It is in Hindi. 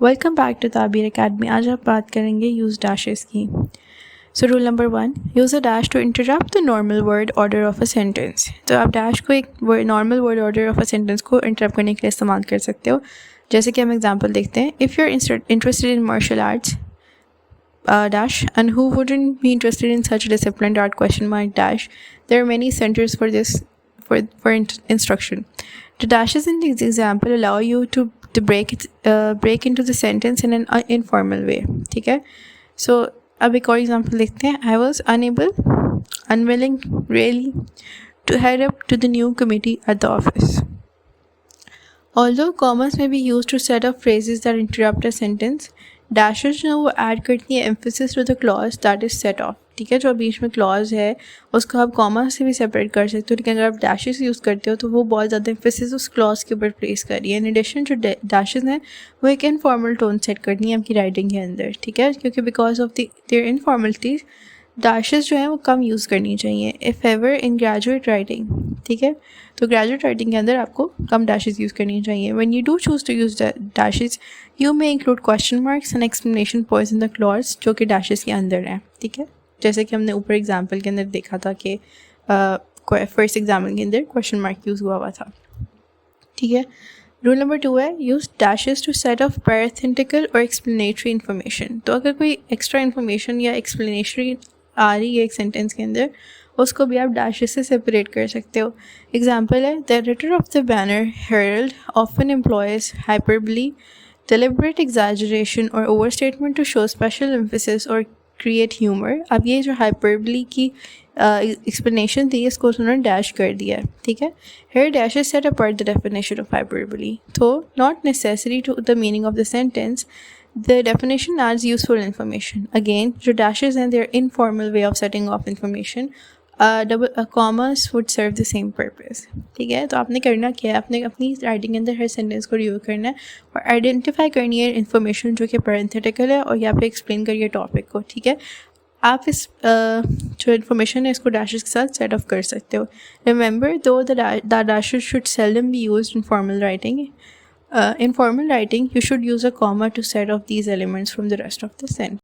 Welcome back to Tabeer academy. आज आप बात करेंगे यूज़ डैशेस की। So rule number 1, use a dash to interrupt the normal word order of a sentence. तो आप डैश को एक normal word order of a sentence को इंटरप्ट करने के लिए इस्तेमाल कर सकते हो। जैसे कि हम एग्जांपल देखते हैं, if you are interested in martial arts dash, and who wouldn't be interested in such a discipline question mark dash. There are many centers for this for instruction. The dashes in this example allow you to break into the sentence in an informal way. ठीक है, so अब एक और example देखते हैं. I was unwilling really to head up to the new committee at the office. Although commas may be used to set up phrases that interrupt a sentence, dashes जो वो ऐड करती है emphasis to the clause that is set off. ठीक है, जो बीच में clause है उसको आप comma से भी separate कर सकते हो, लेकिन अगर आप dashes यूज़ करते हो तो वो बहुत ज़्यादा emphasis उस clause के ऊपर place कर रही है. In addition जो dashes हैं वो एक informal tone set करनी है आपकी writing के अंदर. ठीक है, क्योंकि because of their informality dashes जो हैं वो कम यूज़ करनी चाहिए if ever in graduate writing. ठीक है, तो ग्रेजुएट राइटिंग के अंदर आपको कम डैशेस यूज़ करनी चाहिए. When you do choose to use dashes you may include question marks and explanation points in the clause जो कि डैशेस के अंदर हैं. ठीक है, जैसे कि हमने ऊपर एग्जाम्पल के अंदर देखा था कि फर्स्ट एग्जाम्पल के अंदर क्वेश्चन मार्क यूज़ हुआ था. ठीक है, रूल नंबर 2 है use dashes to set off parenthetical और एक्सप्लेनेटरी इन्फॉर्मेशन. तो अगर कोई एक्स्ट्रा इन्फॉर्मेशन या एक्सप्लेनेटरी आ रही है एक सेंटेंस के अंदर उसको भी आप डैशेस से सेपरेट कर सकते हो. एग्जाम्पल है, the editor of the Banner Herald often employs hyperbole, deliberate exaggeration और overstatement to show special emphasis और create humor. अब ये जो hyperbole की explanation थी इसको उन्होंने डैश कर दिया है. ठीक है, here dashes set apart the definition of hyperbole. Though not necessary to the meaning of the sentence, the definition adds useful information. Again, जो dashes हैं they're informal way of setting off information. Commas would serve the same purpose. ठीक है, तो आपने करना क्या है, आपने अपनी राइटिंग के अंदर हर सेंटेंस को रिव्यू करना है और आइडेंटिफाई करनी है इन्फॉर्मेशन जो कि पैरेंथेटिकल है और यहाँ पे एक्सप्लेन करिए टॉपिक को. ठीक है, आप इस जो इन्फॉर्मेशन है इसको डैशेस के साथ सेट ऑफ कर सकते हो. रिमेंबर दो the dashes should seldom be used in formal writing. In formal writing, you should use a comma to set off these elements from the rest of the sentence.